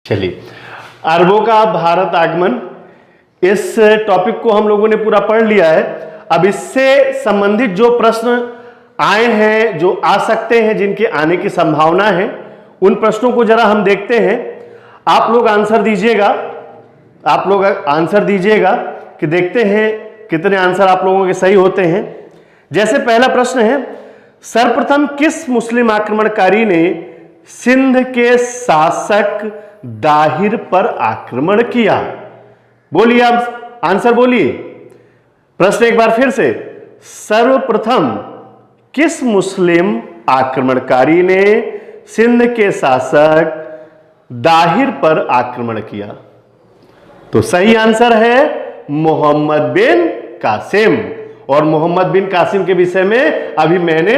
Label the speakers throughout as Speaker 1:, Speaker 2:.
Speaker 1: चलिए, अरबों का भारत आगमन, इस टॉपिक को हम लोगों ने पूरा पढ़ लिया है। अब इससे संबंधित जो प्रश्न आए हैं, जो आ सकते हैं, जिनके आने की संभावना है, उन प्रश्नों को जरा हम देखते हैं। आप लोग आंसर दीजिएगा कि देखते हैं कितने आंसर आप लोगों के सही होते हैं। जैसे पहला प्रश्न है, सर्वप्रथम किस मुस्लिम आक्रमणकारी ने सिंध के शासक दाहिर पर आक्रमण किया? बोलिए, आप आंसर बोलिए। प्रश्न एक बार फिर से, सर्वप्रथम किस मुस्लिम आक्रमणकारी ने सिंध के शासक दाहिर पर आक्रमण किया? तो सही आंसर है मोहम्मद बिन कासिम। और मोहम्मद बिन कासिम के विषय में अभी मैंने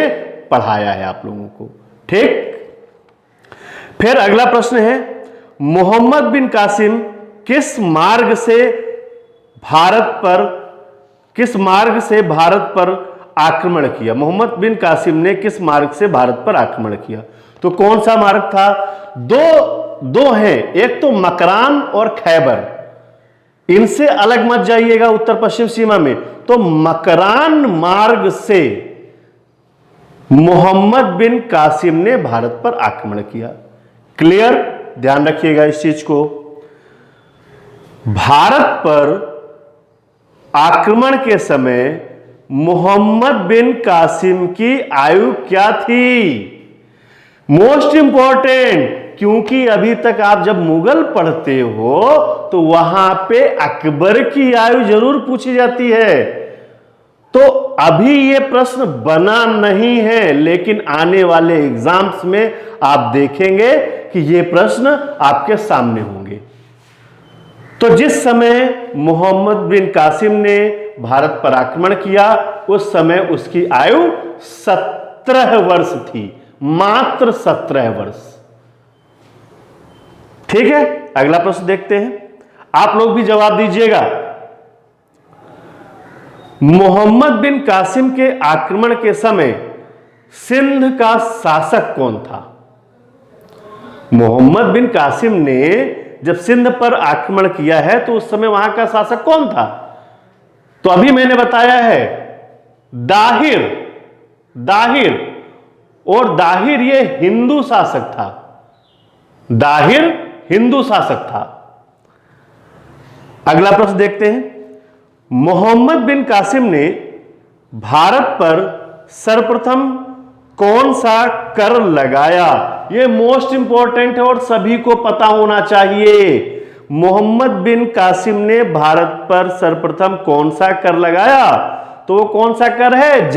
Speaker 1: पढ़ाया है आप लोगों को, ठीक। फिर अगला प्रश्न है, मोहम्मद बिन कासिम किस मार्ग से भारत पर आक्रमण किया? मोहम्मद बिन कासिम ने किस मार्ग से भारत पर आक्रमण किया? तो कौन सा मार्ग था? दो हैं, एक तो मकरान और खैबर। इनसे अलग मत जाइएगा उत्तर पश्चिम सीमा में। तो मकरान मार्ग से मोहम्मद बिन कासिम ने भारत पर आक्रमण किया। क्लियर? ध्यान रखिएगा इस चीज को। भारत पर आक्रमण के समय मोहम्मद बिन कासिम की आयु क्या थी? मोस्ट इंपॉर्टेंट, क्योंकि अभी तक आप जब मुगल पढ़ते हो तो वहां पे अकबर की आयु जरूर पूछी जाती है। तो अभी यह प्रश्न बना नहीं है, लेकिन आने वाले एग्जाम्स में आप देखेंगे कि यह प्रश्न आपके सामने होंगे। तो जिस समय मोहम्मद बिन कासिम ने भारत पर आक्रमण किया, उस समय उसकी आयु 17 वर्ष थी, मात्र 17 वर्ष। ठीक है, अगला प्रश्न देखते हैं। आप लोग भी जवाब दीजिएगा। मोहम्मद बिन कासिम के आक्रमण के समय सिंध का शासक कौन था? मोहम्मद बिन कासिम ने जब सिंध पर आक्रमण किया है तो उस समय वहां का शासक कौन था? तो अभी मैंने बताया है दाहिर, और दाहिर ये हिंदू शासक था। दाहिर हिंदू शासक था। अगला प्रश्न देखते हैं। मोहम्मद बिन कासिम ने भारत पर सर्वप्रथम कौन सा कर लगाया? यह मोस्ट इंपॉर्टेंट है और सभी को पता होना चाहिए। मोहम्मद बिन कासिम ने भारत पर सर्वप्रथम कौन सा कर लगाया? तो वो कौन सा कर है?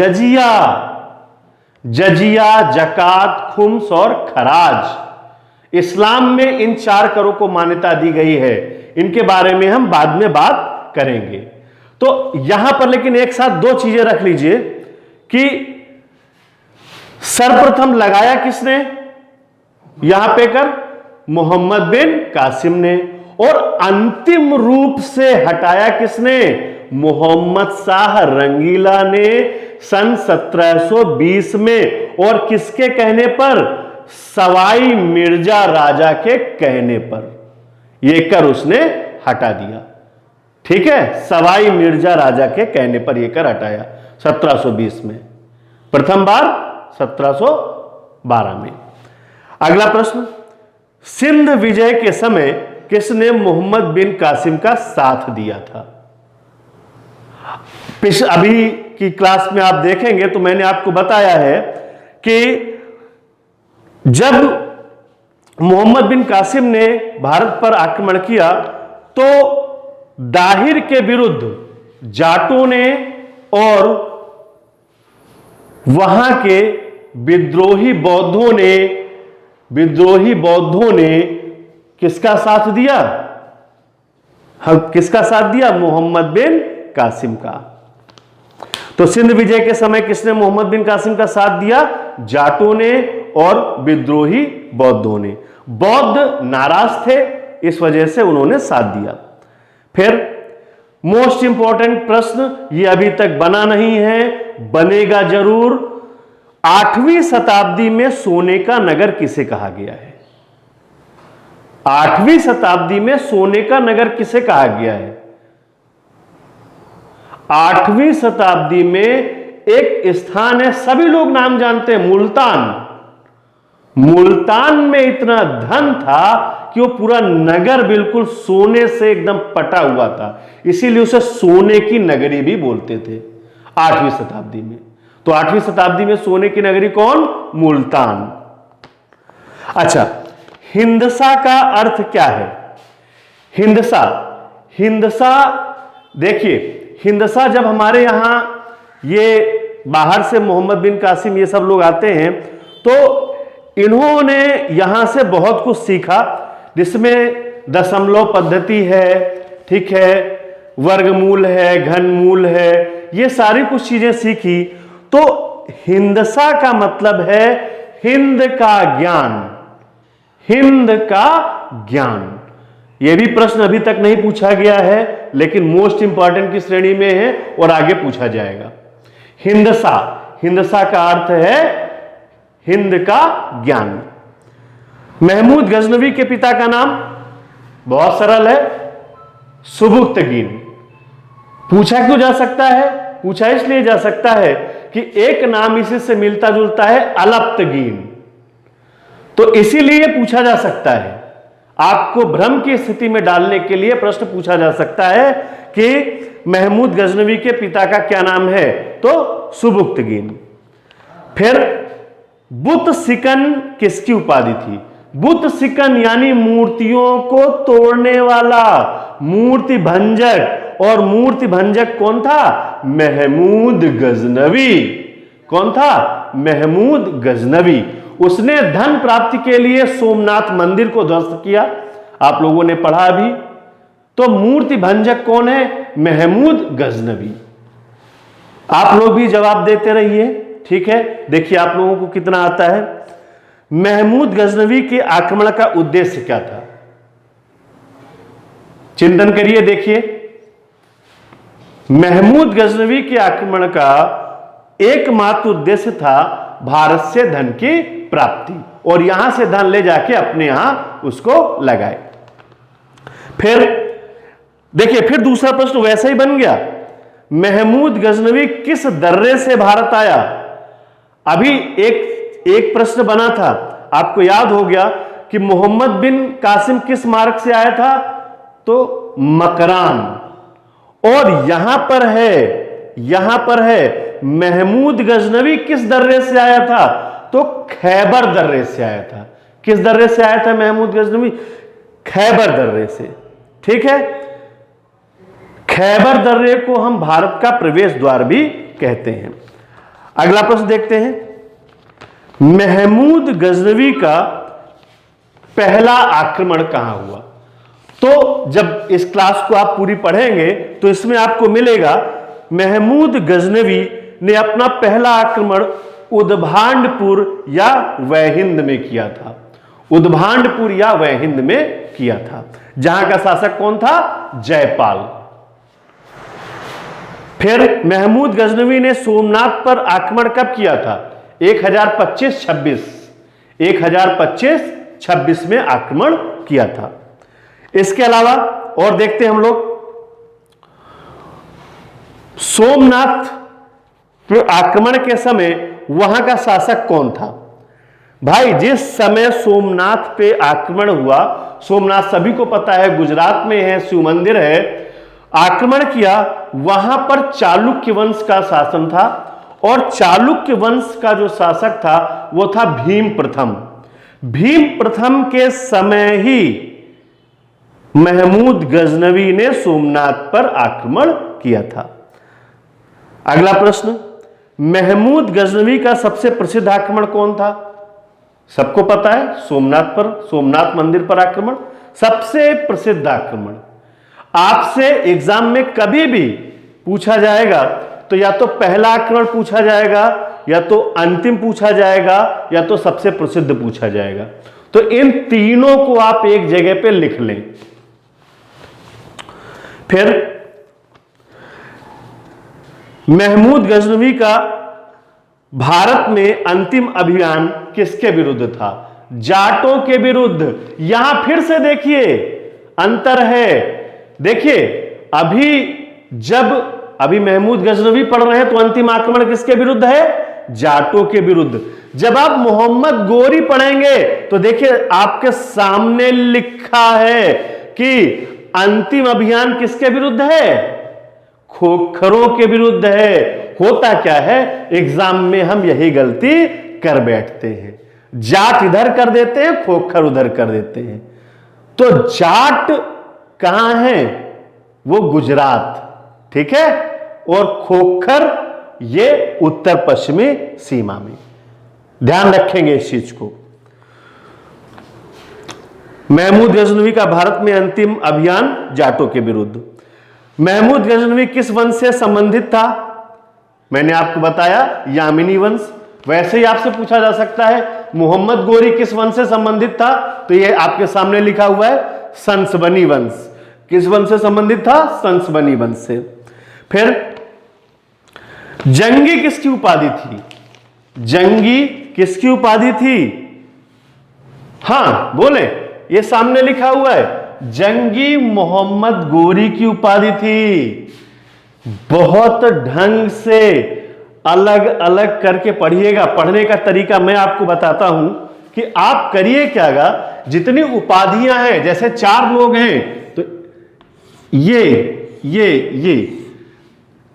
Speaker 1: जजिया, जकात, खुम्स और खराज। इस्लाम में इन 4 करों को मान्यता दी गई है। इनके बारे में हम बाद में बात करेंगे। तो यहां पर लेकिन एक साथ 2 चीजें रख लीजिए कि सर्वप्रथम लगाया किसने? यहां पे कर मोहम्मद बिन कासिम ने, और अंतिम रूप से हटाया किसने? मोहम्मद शाह रंगीला ने सन 1720 में। और किसके कहने पर? सवाई मिर्जा राजा के कहने पर यह कर उसने हटा दिया। ठीक है, सवाई मिर्जा राजा के कहने पर यह कर हटाया 1720 में, प्रथम बार 1712 में। अगला प्रश्न, सिंध विजय के समय किसने मोहम्मद बिन कासिम का साथ दिया था? अभी की क्लास में आप देखेंगे तो मैंने आपको बताया है कि जब मोहम्मद बिन कासिम ने भारत पर आक्रमण किया तो दाहिर के विरुद्ध जाटों ने और वहां के विद्रोही बौद्धों ने किसका साथ दिया? किसका साथ दिया? मोहम्मद बिन कासिम का। तो सिंध विजय के समय किसने मोहम्मद बिन कासिम का साथ दिया? जाटों ने और विद्रोही बौद्धों ने। बौद्ध नाराज थे, इस वजह से उन्होंने साथ दिया। फिर मोस्ट इंपॉर्टेंट प्रश्न, यह अभी तक बना नहीं है, बनेगा जरूर। 8वीं शताब्दी में सोने का नगर किसे कहा गया है? 8वीं शताब्दी में सोने का नगर किसे कहा गया है? 8वीं शताब्दी में एक स्थान है, सभी लोग नाम जानते हैं, मुल्तान। मुल्तान में इतना धन था कि वो पूरा नगर बिल्कुल सोने से एकदम पटा हुआ था, इसीलिए उसे सोने की नगरी भी बोलते थे 8वीं शताब्दी में। तो 8वीं शताब्दी में सोने की नगरी कौन? मुल्तान। अच्छा, हिंदसा का अर्थ क्या है? हिंदसा, हिंदसा देखिए, हिंदसा जब हमारे यहां ये बाहर से मोहम्मद बिन कासिम ये सब लोग आते हैं तो इन्होंने यहां से बहुत कुछ सीखा, जिसमें दशमलव पद्धति है, ठीक है, वर्गमूल है, घनमूल है, ये सारी कुछ चीजें सीखी। तो हिंदसा का मतलब है हिंद का ज्ञान, हिंद का ज्ञान। यह भी प्रश्न अभी तक नहीं पूछा गया है, लेकिन मोस्ट इंपॉर्टेंट की श्रेणी में है और आगे पूछा जाएगा। हिंदसा, हिंदसा का अर्थ है हिंद का ज्ञान। महमूद गजनवी के पिता का नाम बहुत सरल है, सुबुक्तगीन। पूछा क्यों जा सकता है? पूछा इसलिए जा सकता है कि एक नाम इसी से मिलता जुलता है, अलप्तगीन, तो इसीलिए पूछा जा सकता है। आपको भ्रम की स्थिति में डालने के लिए प्रश्न पूछा जा सकता है कि महमूद गजनवी के पिता का क्या नाम है, तो सुबुक्तगीन। फिर बुत सिकन किसकी उपाधि थी? बुत सिकन यानी मूर्तियों को तोड़ने वाला, मूर्ति भंजक। और मूर्ति भंजक कौन था? महमूद गजनवी। कौन था? महमूद गजनवी। उसने धन प्राप्ति के लिए सोमनाथ मंदिर को ध्वस्त किया, आप लोगों ने पढ़ा अभी। तो मूर्ति भंजक कौन है? महमूद गजनवी। आप लोग भी जवाब देते रहिए, ठीक है। देखिए आप लोगों को कितना आता है। महमूद गजनवी के आक्रमण का उद्देश्य क्या था? चिंतन करिए, देखिए। महमूद गजनवी के आक्रमण का एकमात्र उद्देश्य था भारत से धन की प्राप्ति, और यहां से धन ले जाके अपने यहां उसको लगाए। फिर देखिए, फिर दूसरा प्रश्न वैसा ही बन गया, महमूद गजनवी किस दर्रे से भारत आया? अभी एक प्रश्न बना था, आपको याद हो गया कि मोहम्मद बिन कासिम किस मार्ग से आया था, तो मकरान। और यहां पर है महमूद गजनवी किस दर्रे से आया था, तो खैबर दर्रे से आया था। किस दर्रे से आया था महमूद गजनवी? खैबर दर्रे से, ठीक है। खैबर दर्रे को हम भारत का प्रवेश द्वार भी कहते हैं। अगला प्रश्न देखते हैं, महमूद गजनवी का पहला आक्रमण कहां हुआ? तो जब इस क्लास को आप पूरी पढ़ेंगे तो इसमें आपको मिलेगा महमूद गजनवी ने अपना पहला आक्रमण उद्भांडपुर या वहिंद में किया था। उद्भांडपुर या वहिंद में किया था, जहां का शासक कौन था? जयपाल। फिर महमूद गजनवी ने सोमनाथ पर आक्रमण कब किया था? 1025-26 में आक्रमण किया था। इसके अलावा और देखते हैं हम लोग, सोमनाथ के आक्रमण के समय वहां का शासक कौन था? भाई, जिस समय सोमनाथ पे आक्रमण हुआ, सोमनाथ सभी को पता है गुजरात में है, शिव मंदिर है, आक्रमण किया, वहां पर चालुक्य वंश का शासन था। और चालुक्य वंश का जो शासक था वो था भीम प्रथम। भीम प्रथम के समय ही महमूद गजनवी ने सोमनाथ पर आक्रमण किया था। अगला प्रश्न, महमूद गजनवी का सबसे प्रसिद्ध आक्रमण कौन था? सबको पता है, सोमनाथ पर, सोमनाथ मंदिर पर आक्रमण सबसे प्रसिद्ध आक्रमण। आपसे एग्जाम में कभी भी पूछा जाएगा तो या तो पहला आक्रमण पूछा जाएगा, या तो अंतिम पूछा जाएगा, या तो सबसे प्रसिद्ध पूछा जाएगा। तो इन तीनों को आप एक जगह पे लिख लें। फिर महमूद गजनवी का भारत में अंतिम अभियान किसके विरुद्ध था? जाटों के विरुद्ध। यहां फिर से देखिए अंतर है। देखिए अभी महमूद गजनवी पढ़ रहे हैं तो अंतिम आक्रमण किसके विरुद्ध है? जाटों के विरुद्ध। जब आप मोहम्मद गोरी पढ़ेंगे तो देखिए आपके सामने लिखा है कि अंतिम अभियान किसके विरुद्ध है? खोखरों के विरुद्ध है। होता क्या है, एग्जाम में हम यही गलती कर बैठते हैं, जाट इधर कर देते हैं, खोखर उधर कर देते हैं। तो जाट कहां है? वो गुजरात, ठीक है, और खोखर ये उत्तर पश्चिमी सीमा में। ध्यान रखेंगे इस चीज को। महमूद गजनवी का भारत में अंतिम अभियान जाटों के विरुद्ध। महमूद गजनवी किस वंश से संबंधित था? मैंने आपको बताया यामिनी वंश। वैसे ही आपसे पूछा जा सकता है मोहम्मद गोरी किस वंश से संबंधित था, तो ये आपके सामने लिखा हुआ है संसबनी वंश। किस वंश से संबंधित था? संसबनी वंश से। फिर जंगी किसकी उपाधि थी? जंगी किसकी उपाधि थी? हां बोले, ये सामने लिखा हुआ है जंगी मोहम्मद गोरी की उपाधि थी। बहुत ढंग से अलग अलग करके पढ़िएगा। पढ़ने का तरीका मैं आपको बताता हूं कि आप करिए क्यागा, जितनी उपाधियां हैं, जैसे 4 लोग हैं तो ये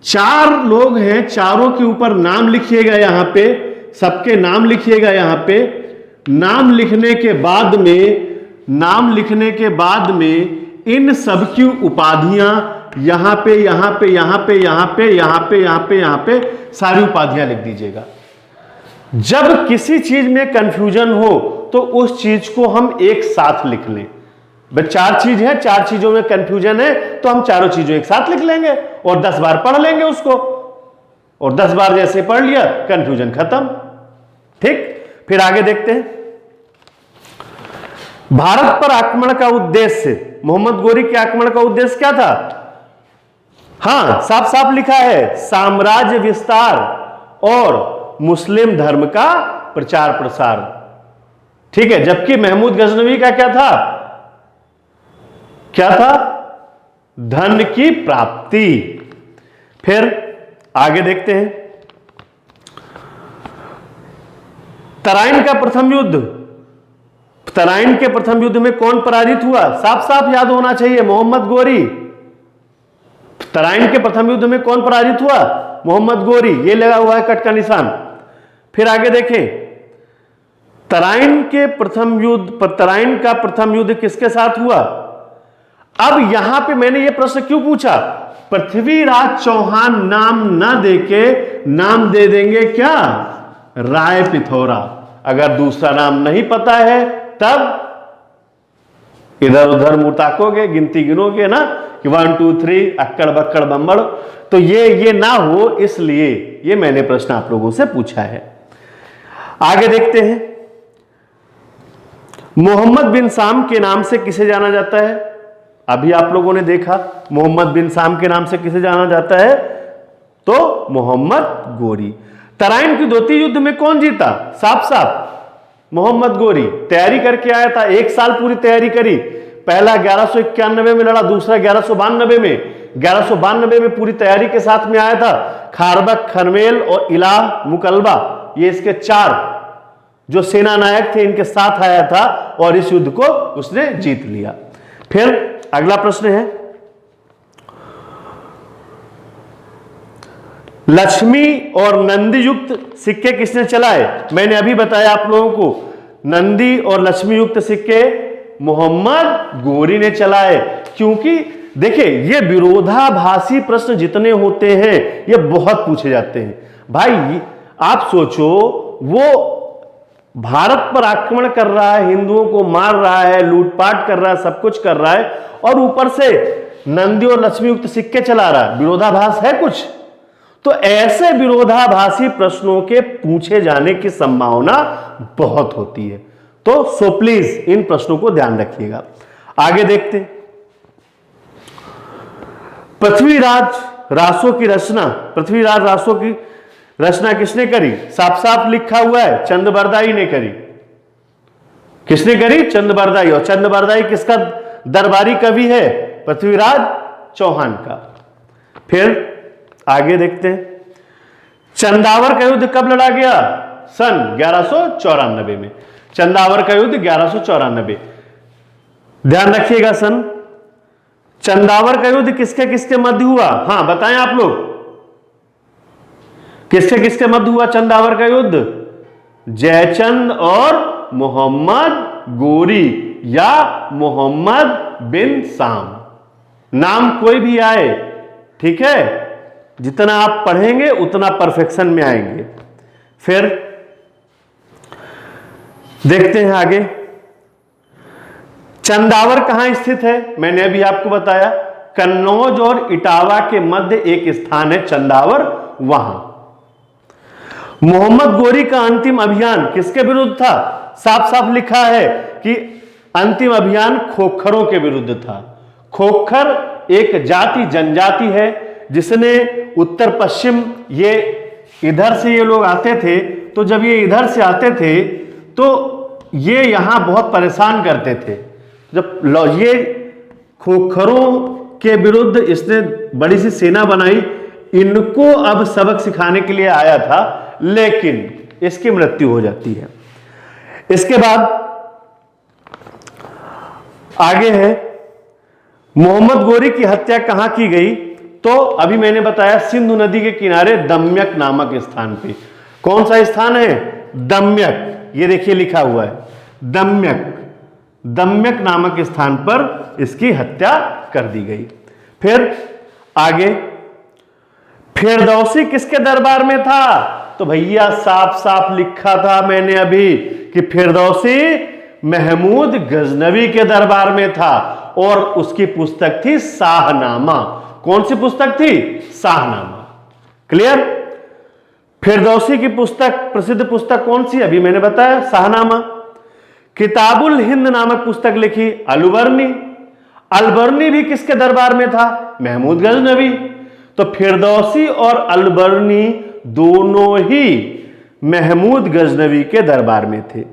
Speaker 1: 4 लोग हैं, चारों के ऊपर नाम लिखिएगा। यहां पे सबके नाम लिखिएगा। यहां पे नाम लिखने के बाद में इन सब की उपाधियां यहां पे सारी उपाधियां लिख दीजिएगा। जब किसी चीज में कंफ्यूजन हो तो उस चीज को हम एक साथ लिख लें। 4 चीज है, 4 चीजों में कंफ्यूजन है तो हम चारों चीजों एक साथ लिख लेंगे और 10 बार पढ़ लेंगे उसको, और 10 बार जैसे पढ़ लिया कंफ्यूजन खत्म। ठीक, फिर आगे देखते हैं। भारत पर आक्रमण का उद्देश्य, मोहम्मद गोरी के आक्रमण का उद्देश्य क्या था? हां, साफ साफ लिखा है साम्राज्य विस्तार और मुस्लिम धर्म का प्रचार प्रसार। ठीक है, जबकि महमूद गजनवी का क्या था? धन की प्राप्ति। फिर आगे देखते हैं। तराइन के प्रथम युद्ध में कौन पराजित हुआ? साफ साफ याद होना चाहिए, मोहम्मद गोरी। तराइन के प्रथम युद्ध में कौन पराजित हुआ? मोहम्मद गोरी। ये लगा हुआ है कट का निशान। फिर आगे देखें, तराइन का प्रथम युद्ध किसके साथ हुआ? अब यहां पे मैंने ये प्रश्न क्यों पूछा? पृथ्वीराज चौहान नाम ना देके नाम दे देंगे क्या? राय पिथौरा। अगर दूसरा नाम नहीं पता है तब इधर उधर मुंह ताकोगे, गिनती गिनोगे ना कि 1 2 3 अक्कड़ बक्कड़ बम्बड़। तो ये ना हो, इसलिए ये मैंने प्रश्न आप लोगों से पूछा है। आगे देखते हैं। मोहम्मद बिन साम के नाम से किसे जाना जाता है? अभी आप लोगों ने देखा मोहम्मद बिन साम के नाम से किसे जाना जाता है? तो मोहम्मद गोरी। तराइन की द्वितीय युद्ध में कौन जीता? साफ साफ मोहम्मद गोरी। तैयारी करके आया था, 1 साल पूरी तैयारी करी। पहला 1191 में लड़ा, दूसरा 1192 में। 1192 में पूरी तैयारी के साथ में आया था। खारबक, खरमेल और इलाह मुकलबा, ये इसके 4 जो सेना नायक थे, इनके साथ आया था और इस युद्ध को उसने जीत लिया। फिर अगला प्रश्न है, लक्ष्मी और नंदी युक्त सिक्के किसने चलाए? मैंने अभी बताया आप लोगों को, नंदी और लक्ष्मी युक्त सिक्के मोहम्मद गोरी ने चलाए। क्योंकि देखिए, ये विरोधाभासी प्रश्न जितने होते हैं ये बहुत पूछे जाते हैं। भाई आप सोचो, वो भारत पर आक्रमण कर रहा है, हिंदुओं को मार रहा है, लूटपाट कर रहा है, सब कुछ कर रहा है, और ऊपर से नंदी और लक्ष्मी युक्त सिक्के चला रहा है। विरोधाभास है कुछ? तो ऐसे विरोधाभासी प्रश्नों के पूछे जाने की संभावना बहुत होती है। तो सो प्लीज इन प्रश्नों को ध्यान रखिएगा। आगे देखते हैं। पृथ्वीराज रासो की रचना किसने करी? साफ साफ लिखा हुआ है चंद बरदाई ने करी। किसने करी? चंद बरदाई। और चंद बरदाई किसका दरबारी कवि है? पृथ्वीराज चौहान का। फिर आगे देखते हैं, चंदावर का युद्ध कब लड़ा गया? सन 1194 में। चंदावर का युद्ध 1194। ध्यान रखिएगा सन। चंदावर का युद्ध किसके किसके मध्य हुआ? हां बताएं आप लोग, किसके किसके मध्य हुआ चंदावर का युद्ध? जयचंद और मोहम्मद गोरी या मोहम्मद बिन साम, नाम कोई भी आए, ठीक है, जितना आप पढ़ेंगे उतना परफेक्शन में आएंगे। फिर देखते हैं आगे, चंदावर कहां स्थित है? मैंने अभी आपको बताया, कन्नौज और इटावा के मध्य एक स्थान है चंदावर, वहां। मोहम्मद गोरी का अंतिम अभियान किसके विरुद्ध था? साफ साफ लिखा है कि अंतिम अभियान खोखरों के विरुद्ध था। खोखर एक जाति जनजाति है जिसने उत्तर पश्चिम, ये इधर से ये लोग आते थे, तो जब ये इधर से आते थे तो ये यहां बहुत परेशान करते थे। जब ये खोखरों के विरुद्ध इसने बड़ी सी सेना बनाई, इनको अब सबक सिखाने के लिए आया था, लेकिन इसकी मृत्यु हो जाती है। इसके बाद आगे है, मोहम्मद गोरी की हत्या कहां की गई? तो अभी मैंने बताया सिंधु नदी के किनारे दम्यक नामक स्थान पे। कौन सा स्थान है? दम्यक। ये देखिए लिखा हुआ है दम्यक। दम्यक नामक स्थान पर इसकी हत्या कर दी गई। फिर आगे, फिरदौसी किसके दरबार में था? तो भैया साफ साफ लिखा था मैंने अभी कि फिरदौसी महमूद गजनवी के दरबार में था, और उसकी पुस्तक थी शाहनामा। कौन सी पुस्तक थी? शाहनामा। क्लियर? फिरदौसी की पुस्तक, प्रसिद्ध पुस्तक कौन सी? अभी मैंने बताया शाहनामा। किताबुल हिंद नामक पुस्तक लिखी अलबर्नी। अलबर्नी भी किसके दरबार में था? महमूद गजनवी। तो फिरदौसी और अलबर्नी दोनों ही महमूद गजनवी के दरबार में थे।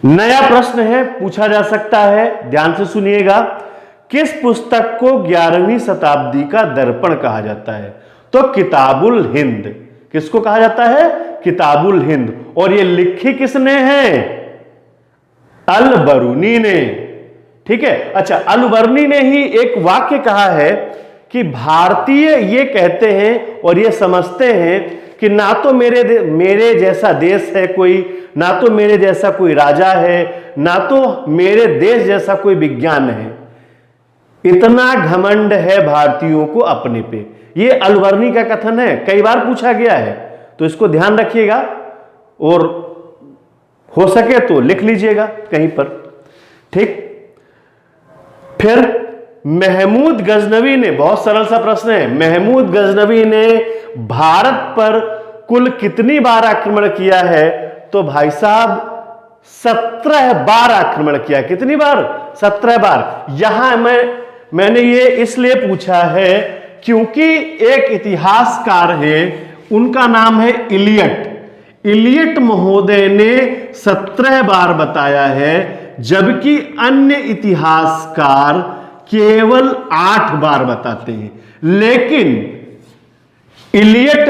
Speaker 1: नया प्रश्न है, पूछा जा सकता है, ध्यान से सुनिएगा, किस पुस्तक को 11वीं शताब्दी का दर्पण कहा जाता है? तो किताबुल हिंद। किसको कहा जाता है? किताबुल हिंद। और ये लिखी किसने है? अलबरूनी ने। ठीक है, अच्छा, अलबरूनी ने ही एक वाक्य कहा है कि भारतीय ये कहते हैं और ये समझते हैं कि ना तो मेरे जैसा देश है कोई, ना तो मेरे जैसा कोई राजा है, ना तो मेरे देश जैसा कोई विज्ञान है। इतना घमंड है भारतीयों को अपने पे। ये अलबरूनी का कथन है, कई बार पूछा गया है, तो इसको ध्यान रखिएगा और हो सके तो लिख लीजिएगा कहीं पर। ठीक, फिर महमूद गजनवी ने, बहुत सरल सा प्रश्न है, महमूद गजनवी ने भारत पर कुल कितनी बार आक्रमण किया है? तो भाई साहब 17 बार आक्रमण किया। कितनी बार? 17 बार। यहां मैंने ये इसलिए पूछा है क्योंकि एक इतिहासकार है, उनका नाम है इलियट। इलियट महोदय ने 17 बार बताया है, जबकि अन्य इतिहासकार केवल 8 बार बताते हैं। लेकिन इलियट